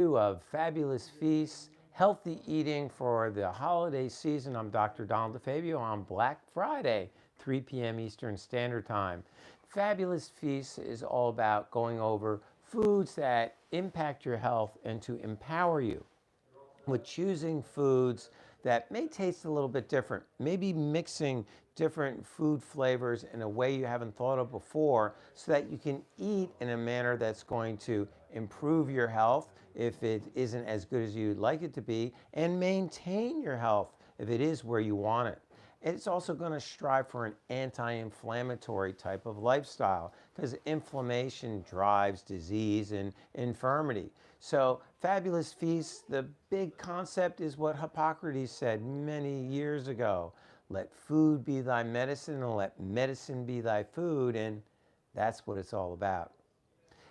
Of Fabulous Feasts, Healthy Eating for the Holiday Season. I'm Dr. Donald DeFabio on Black Friday, 3 p.m. Eastern Standard Time. Fabulous Feasts is all about going over foods that impact your health and to empower you with choosing foods that may taste a little bit different, maybe mixing different food flavors in a way you haven't thought of before so that you can eat in a manner that's going to improve your health if it isn't as good as you'd like it to be, and maintain your health if it is where you want it. It's also going to strive for an anti-inflammatory type of lifestyle because inflammation drives disease and infirmity. So Fabulous Feasts, the big concept is what Hippocrates said many years ago. Let food be thy medicine and let medicine be thy food, and that's what it's all about.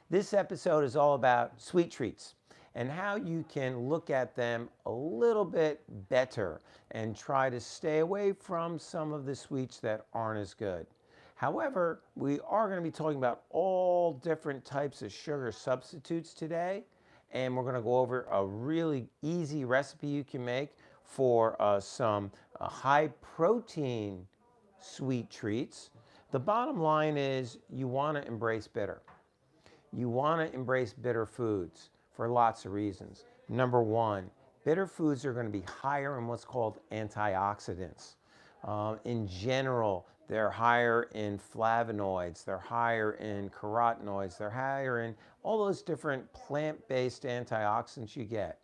This episode is all about sweet treats and how you can look at them a little bit better and try to stay away from some of the sweets that aren't as good. However, we are going to be talking about all different types of sugar substitutes today, and we're going to go over a really easy recipe you can make for some high protein sweet treats. The bottom line is you want to embrace bitter. You want to embrace bitter foods for lots of reasons. Number one, bitter foods are going to be higher in what's called antioxidants. In general, they're higher in flavonoids, they're higher in carotenoids, they're higher in all those different plant-based antioxidants you get.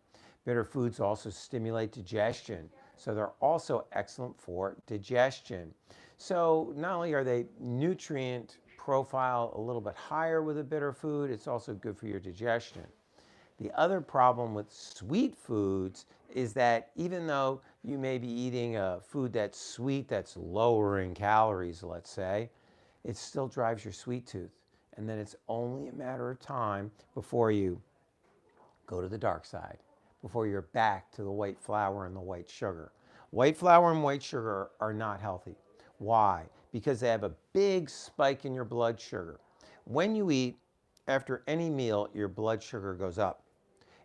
Bitter foods also stimulate digestion, so they're also excellent for digestion. So not only are they nutrient profile a little bit higher with a bitter food, it's also good for your digestion. The other problem with sweet foods is that even though you may be eating a food that's sweet, that's lower in calories, let's say, it still drives your sweet tooth. And then it's only a matter of time before you go to the dark side, before you're back to the white flour and the white sugar. White flour and white sugar are not healthy. Why? Because they have a big spike in your blood sugar. When you eat, after any meal, your blood sugar goes up.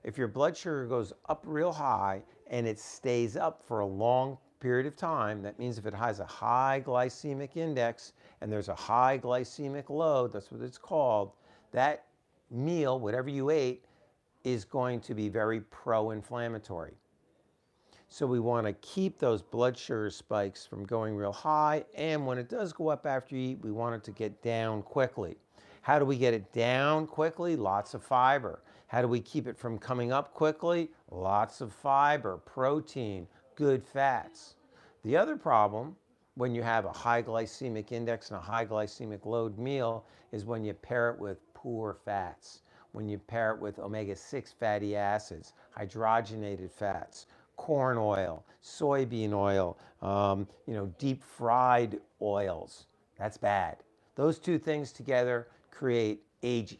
If your blood sugar goes up real high and it stays up for a long period of time, that means if it has a high glycemic index and there's a high glycemic load, that's what it's called, that meal, whatever you ate, is going to be very pro-inflammatory. So we want to keep those blood sugar spikes from going real high, and when it does go up after you eat, we want it to get down quickly. How do we get it down quickly? Lots of fiber. How do we keep it from coming up quickly? Lots of fiber, protein, good fats. The other problem when you have a high glycemic index and a high glycemic load meal is when you pair it with poor fats, when you pair it with omega-6 fatty acids, hydrogenated fats, corn oil, soybean oil, deep fried oils. That's bad. Those two things together create AGE,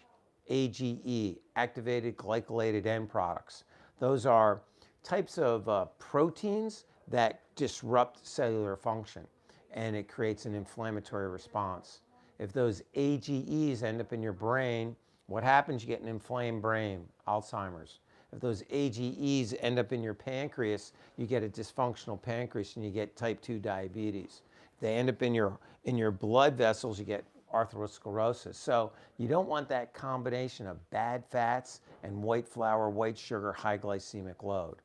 activated glycolated end products. Those are types of proteins that disrupt cellular function, and it creates an inflammatory response. If those AGEs end up in your brain, what happens? You get an inflamed brain, Alzheimer's. If those AGEs end up in your pancreas, you get a dysfunctional pancreas and you get type 2 diabetes. If they end up in your blood vessels, you get atherosclerosis. So you don't want that combination of bad fats and white flour, white sugar, high glycemic load.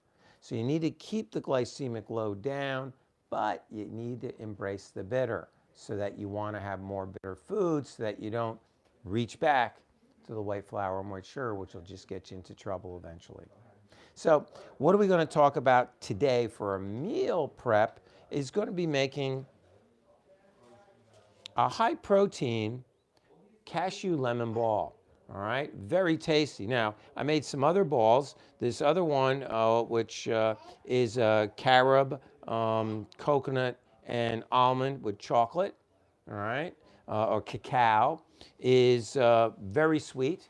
So you need to keep the glycemic load down, but you need to embrace the bitter so that you want to have more bitter foods so that you don't reach back to the white flour and white sugar, which will just get you into trouble eventually. So what are we going to talk about today for a meal prep is going to be making a high protein cashew lemon ball. All right, very tasty. Now, I made some other balls. This other one, which is carob, coconut, and almond with chocolate, all right, or cacao, is very sweet.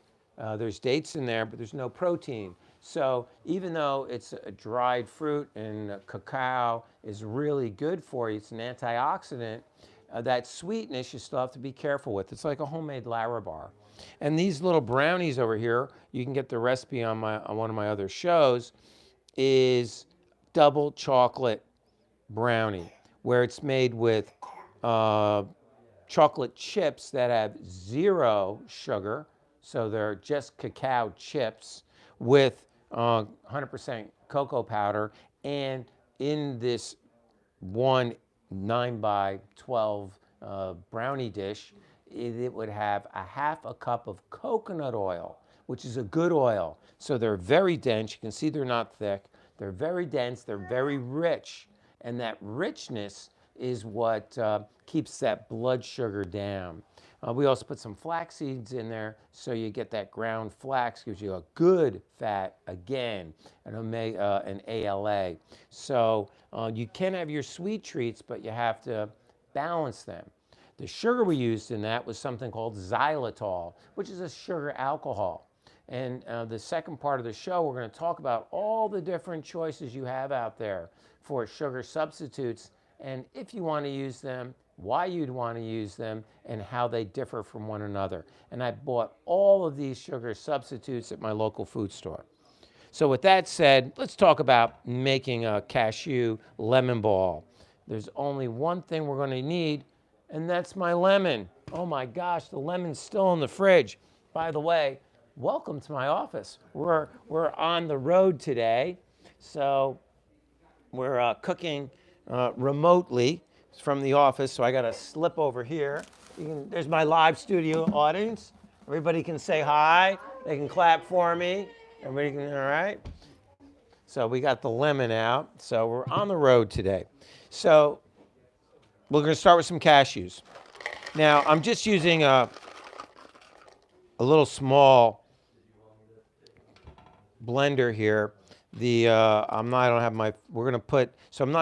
There's dates in there, but there's no protein. So even though it's a dried fruit and cacao is really good for you, it's an antioxidant, that sweetness you still have to be careful with. It's like a homemade Larabar. And these little brownies over here, you can get the recipe on one of my other shows, is double chocolate brownie, where it's made with chocolate chips that have 0 sugar, so they're just cacao chips with 100% cocoa powder, and in this one 9 by 12 brownie dish, it would have a half a cup of coconut oil, which is a good oil. So they're very dense. You can see they're not thick. They're very dense. They're very rich. And that richness is what keeps that blood sugar down. We also put some flax seeds in there, so you get that ground flax, gives you a good fat again, an ALA. So you can have your sweet treats, but you have to balance them. The sugar we used in that was something called xylitol, which is a sugar alcohol. And the second part of the show, we're going to talk about all the different choices you have out there for sugar substitutes, and if you want to use them, why you'd want to use them, and how they differ from one another. And I bought all of these sugar substitutes at my local food store. So with that said, let's talk about making a cashew lemon ball. There's only one thing we're going to need, and that's my lemon. Oh my gosh, the lemon's still in the fridge. By the way, welcome to my office. We're on the road today, so we're cooking remotely from the office, so I got to slip over here. There's my live studio audience. Everybody can say hi. They can clap for me. Everybody can, all right? So we got the lemon out. So we're on the road today. So we're going to start with some cashews. Now, I'm just using a little small blender here. I'm not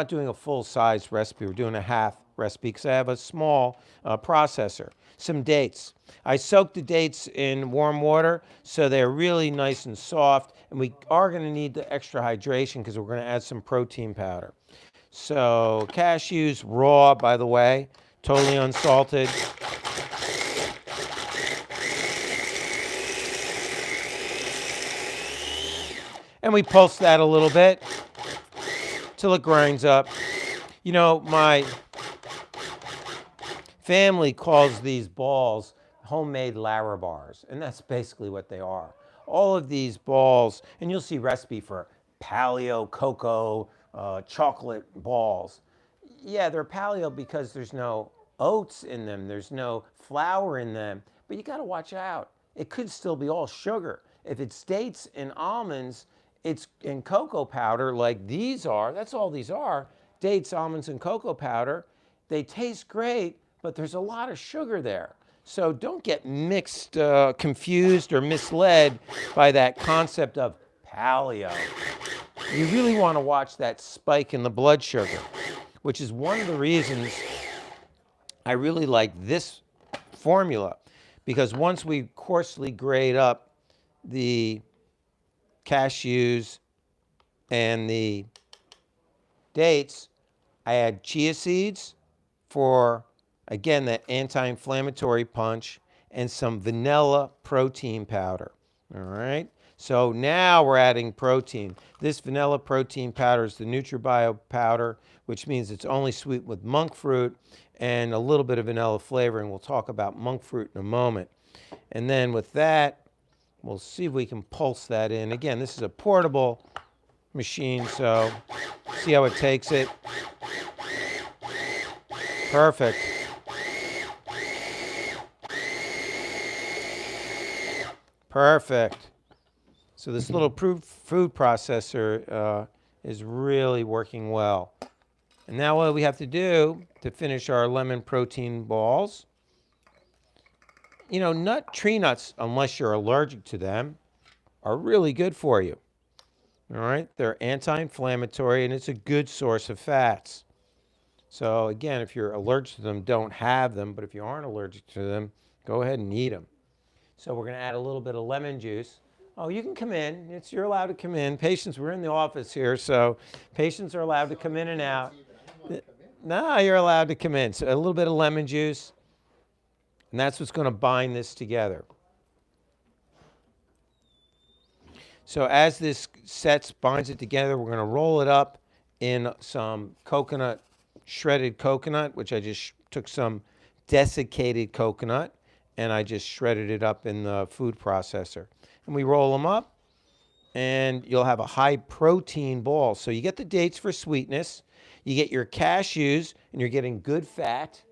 doing a full-size recipe. We're doing a half recipe because I have a small processor. Some dates. I soaked the dates in warm water so they're really nice and soft, and we are going to need the extra hydration because we're going to add some protein powder. So cashews raw, by the way, totally unsalted. And we pulse that a little bit till it grinds up. You know, my family calls these balls homemade Larabars, and that's basically what they are. All of these balls, and you'll see recipe for Paleo cocoa chocolate balls. Yeah, they're paleo because there's no oats in them, there's no flour in them, but you got to watch out. It could still be all sugar. If it's dates and almonds, it's in cocoa powder like these are. That's all these are, dates, almonds, and cocoa powder. They taste great, but there's a lot of sugar there. So don't get confused or misled by that concept of paleo. You really want to watch that spike in the blood sugar, which is one of the reasons I really like this formula, because once we coarsely grate up the cashews and the dates, I add chia seeds for, again, that anti-inflammatory punch, and some vanilla protein powder. All right, so now we're adding protein. This vanilla protein powder is the DeFabio powder, which means it's only sweet with monk fruit and a little bit of vanilla flavoring. We'll talk about monk fruit in a moment. And then with that, we'll see if we can pulse that in. Again, this is a portable machine, so see how it takes it. Perfect. Perfect. So this little food processor is really working well. And now what we have to do to finish our lemon protein balls, you know, tree nuts, unless you're allergic to them, are really good for you. All right, they're anti-inflammatory, and it's a good source of fats. So again, if you're allergic to them, don't have them, but if you aren't allergic to them, go ahead and eat them. So we're going to add a little bit of lemon juice. Oh, you can come in. You're allowed to come in. Patients, we're in the office here, so patients are allowed to come in and out. No, you're allowed to come in. So a little bit of lemon juice, and that's what's going to bind this together. So as this binds it together, we're going to roll it up in some coconut, shredded coconut, which I just took some desiccated coconut and I just shredded it up in the food processor. And we roll them up and you'll have a high protein ball. So you get the dates for sweetness, you get your cashews and you're getting good fat.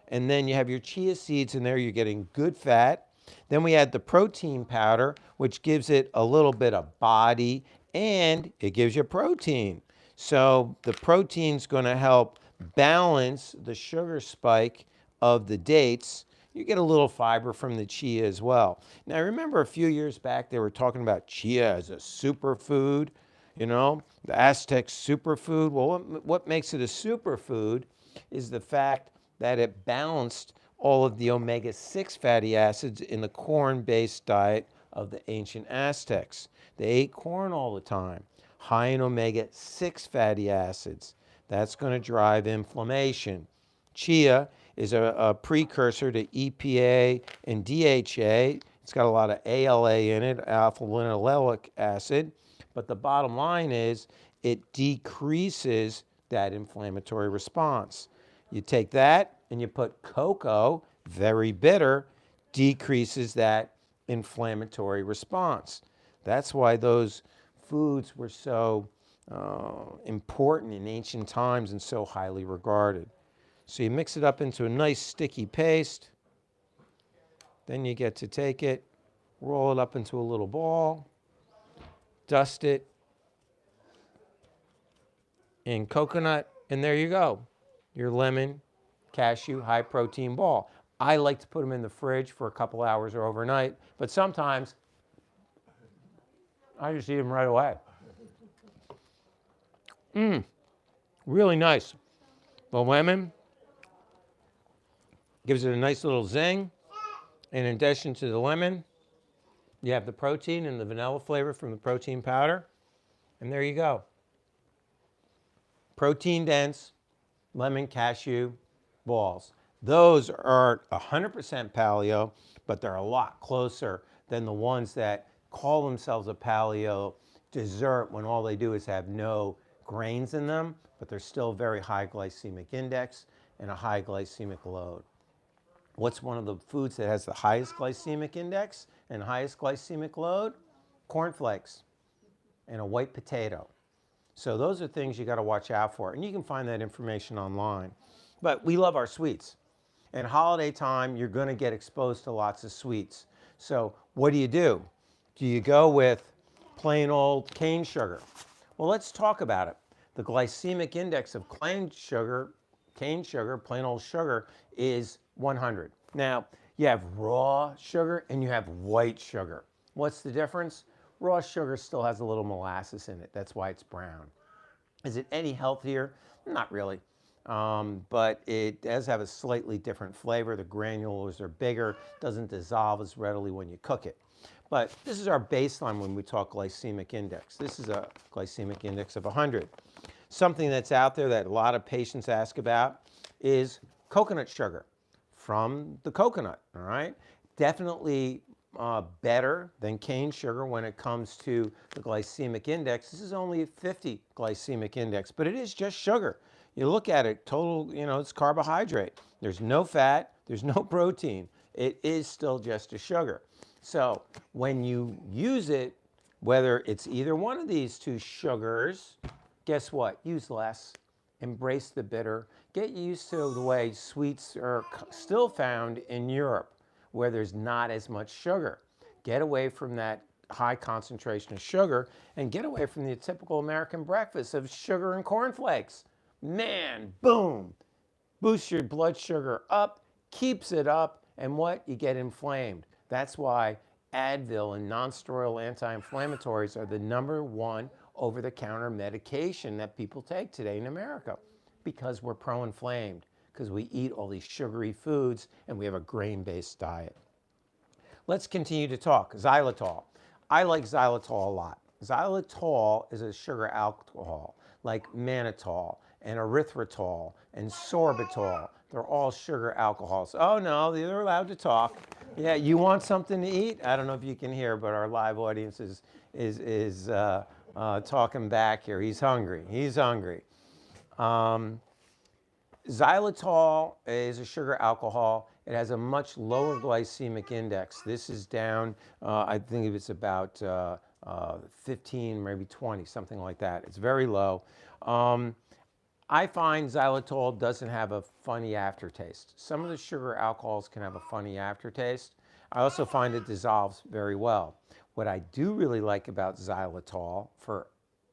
And then you have your chia seeds in there, you're getting good fat. Then we add the protein powder, which gives it a little bit of body and it gives you protein. So the protein's going to help balance the sugar spike of the dates. You get a little fiber from the chia as well. Now, I remember a few years back, they were talking about chia as a superfood, the Aztec superfood. Well, what makes it a superfood is the fact that it balanced all of the omega-6 fatty acids in the corn-based diet of the ancient Aztecs. They ate corn all the time, high in omega-6 fatty acids. That's going to drive inflammation. Chia is a precursor to EPA and DHA. It's got a lot of ALA in it, alpha-linoleic acid. But the bottom line is it decreases that inflammatory response. You take that and you put cocoa, very bitter, decreases that inflammatory response. That's why those foods were so important in ancient times and so highly regarded. So you mix it up into a nice sticky paste. Then you get to take it, roll it up into a little ball, dust it in coconut, and there you go. Your lemon cashew high protein ball. I like to put them in the fridge for a couple hours or overnight, but sometimes I just eat them right away. Really nice. The lemon gives it a nice little zing. And in addition to the lemon, you have the protein and the vanilla flavor from the protein powder. And there you go. Protein dense lemon cashew balls. Those are 100% paleo, but they're a lot closer than the ones that call themselves a paleo dessert when all they do is have no grains in them, but they're still very high glycemic index and a high glycemic load. What's one of the foods that has the highest glycemic index and highest glycemic load? Cornflakes and a white potato. So those are things you got to watch out for. And you can find that information online. But we love our sweets. And holiday time, you're going to get exposed to lots of sweets. So what do? Do you go with plain old cane sugar? Well, let's talk about it. The glycemic index of cane sugar, plain old sugar, is 100. Now, you have raw sugar and you have white sugar. What's the difference? Raw sugar still has a little molasses in it. That's why it's brown. Is it any healthier? Not really. But it does have a slightly different flavor. The granules are bigger, doesn't dissolve as readily when you cook it. But this is our baseline when we talk glycemic index. This is a glycemic index of 100. Something that's out there that a lot of patients ask about is coconut sugar from the coconut, all right? Definitely better than cane sugar when it comes to the glycemic index. This is only 50 glycemic index, but it is just sugar. You look at it, total, it's carbohydrate. There's no fat, there's no protein. It is still just a sugar. So when you use it, whether it's either one of these two sugars, guess what? Use less. Embrace the bitter. Get used to the way sweets are still found in Europe, where there's not as much sugar. Get away from that high concentration of sugar and get away from the typical American breakfast of sugar and cornflakes. Man, boom, boosts your blood sugar up, keeps it up, and what? You get inflamed. That's why Advil and non-steroidal anti-inflammatories are the #1 over-the-counter medication that people take today in America, because we're pro-inflamed, because we eat all these sugary foods and we have a grain-based diet. Let's continue to talk. Xylitol. I like xylitol a lot. Xylitol is a sugar alcohol like mannitol and erythritol and sorbitol. They're all sugar alcohols. Oh no, they're allowed to talk. Yeah, you want something to eat? I don't know if you can hear, but our live audience is talking back here. He's hungry. He's hungry. Xylitol is a sugar alcohol. It has a much lower glycemic index. This is down, I think it's about 15, maybe 20, something like that. It's very low. I find xylitol doesn't have a funny aftertaste. Some of the sugar alcohols can have a funny aftertaste. I also find it dissolves very well. What I do really like about xylitol for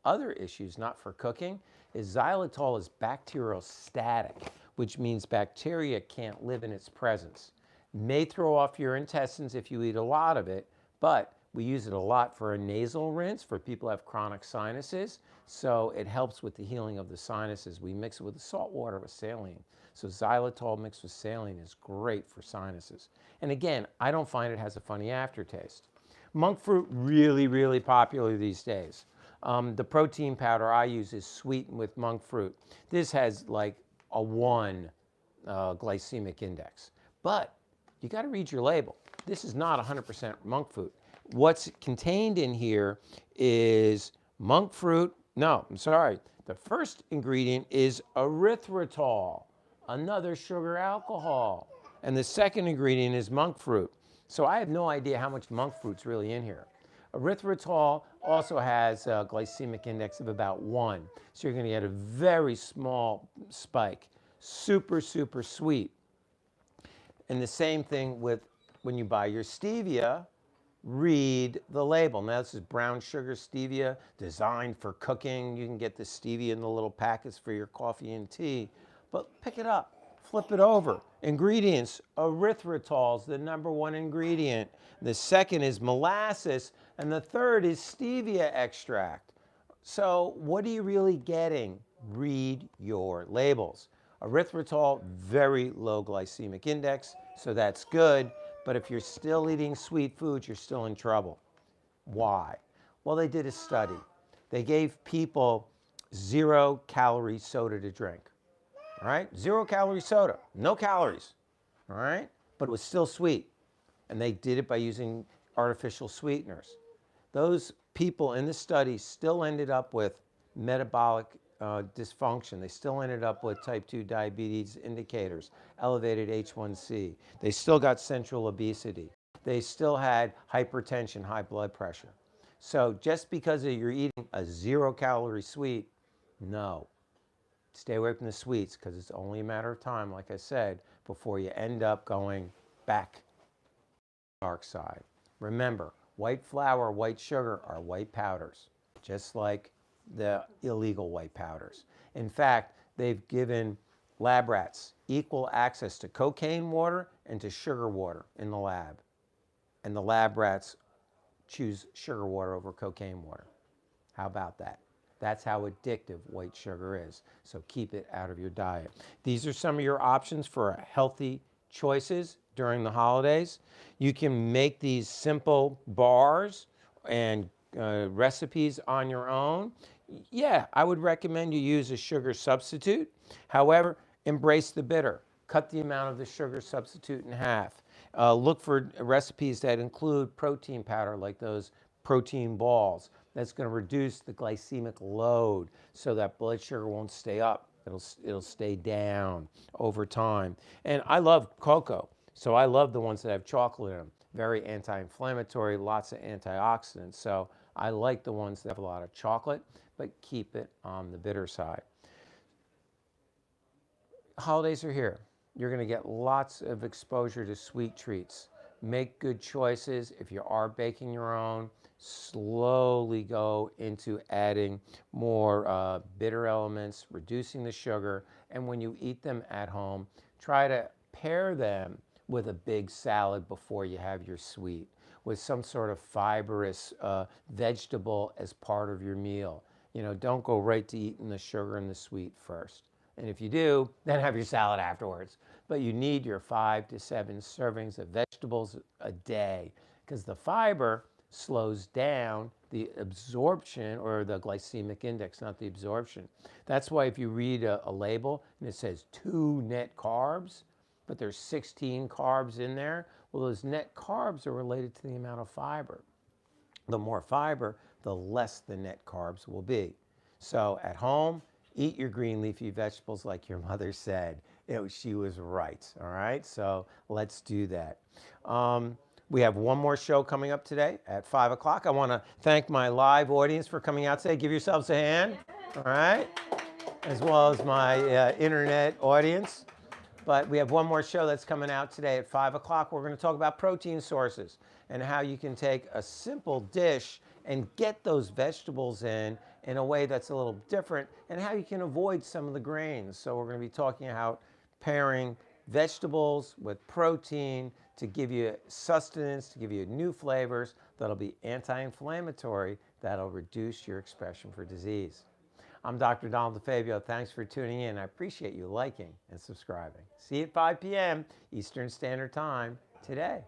other issues, not for cooking, is xylitol is bacteriostatic, which means bacteria can't live in its presence. May throw off your intestines if you eat a lot of it, but we use it a lot for a nasal rinse for people who have chronic sinuses. So it helps with the healing of the sinuses. We mix it with salt water with saline. So xylitol mixed with saline is great for sinuses. And again, I don't find it has a funny aftertaste. Monk fruit, really, really popular these days. The protein powder I use is sweetened with monk fruit. This has like a 1 glycemic index. But you got to read your label. This is not 100% monk fruit. What's contained in here is monk fruit. No, I'm sorry. The first ingredient is erythritol, another sugar alcohol. And the second ingredient is monk fruit. So I have no idea how much monk fruit's really in here. Erythritol also has a glycemic index of about 1. So you're going to get a very small spike. Super, super sweet. And the same thing with when you buy your stevia, read the label. Now this is brown sugar stevia designed for cooking. You can get the stevia in the little packets for your coffee and tea. But pick it up, flip it over. Ingredients, erythritol is the #1 ingredient. The second is molasses, and the third is stevia extract. So what are you really getting? Read your labels. Erythritol, very low glycemic index, so that's good. But if you're still eating sweet foods, you're still in trouble. Why? Well, they did a study. They gave people 0-calorie soda to drink. All right? 0-calorie soda, no calories. All right? But it was still sweet. And they did it by using artificial sweeteners. Those people in the study still ended up with metabolic dysfunction. They still ended up with type 2 diabetes indicators, elevated H1C. They still got central obesity. They still had hypertension, high blood pressure. So just because you're eating a 0-calorie sweet, no. Stay away from the sweets because it's only a matter of time, like I said, before you end up going back to the dark side. Remember, white flour, white sugar are white powders, just like the illegal white powders. In fact, they've given lab rats equal access to cocaine water and to sugar water in the lab. And the lab rats choose sugar water over cocaine water. How about that? That's how addictive white sugar is. So keep it out of your diet. These are some of your options for healthy choices during the holidays. You can make these simple bars and recipes on your own. Yeah, I would recommend you use a sugar substitute. However, embrace the bitter. Cut the amount of the sugar substitute in half. Look for recipes that include protein powder, like those protein balls. That's going to reduce the glycemic load so that blood sugar won't stay up. It'll stay down over time. And I love cocoa, so I love the ones that have chocolate in them. Very anti-inflammatory, lots of antioxidants. So I like the ones that have a lot of chocolate, but keep it on the bitter side. Holidays are here. You're going to get lots of exposure to sweet treats. Make good choices. If you are baking your own, slowly go into adding more bitter elements, reducing the sugar, and when you eat them at home, try to pair them with a big salad before you have your sweet, with some sort of fibrous vegetable as part of your meal. You know, don't go right to eating the sugar and the sweet first. And if you do, then have your salad afterwards. But you need your 5 to 7 servings of vegetables a day because the fiber slows down the absorption or the glycemic index, not the absorption. That's why if you read a label and it says 2 net carbs, but there's 16 carbs in there, well, those net carbs are related to the amount of fiber. The more fiber, the less the net carbs will be. So at home, eat your green leafy vegetables like your mother said. She was right, all right? So let's do that. We have one more show coming up today at 5 o'clock. I want to thank my live audience for coming out today. Give yourselves a hand, all right? As well as my internet audience. But we have one more show that's coming out today at 5 o'clock. We're going to talk about protein sources and how you can take a simple dish and get those vegetables in a way that's a little different, and how you can avoid some of the grains. So we're going to be talking about pairing vegetables with protein to give you sustenance, to give you new flavors that'll be anti-inflammatory, that'll reduce your expression for disease. I'm Dr. Donald DeFabio. Thanks for tuning in. I appreciate you liking and subscribing. See you at 5 p.m. Eastern Standard Time today.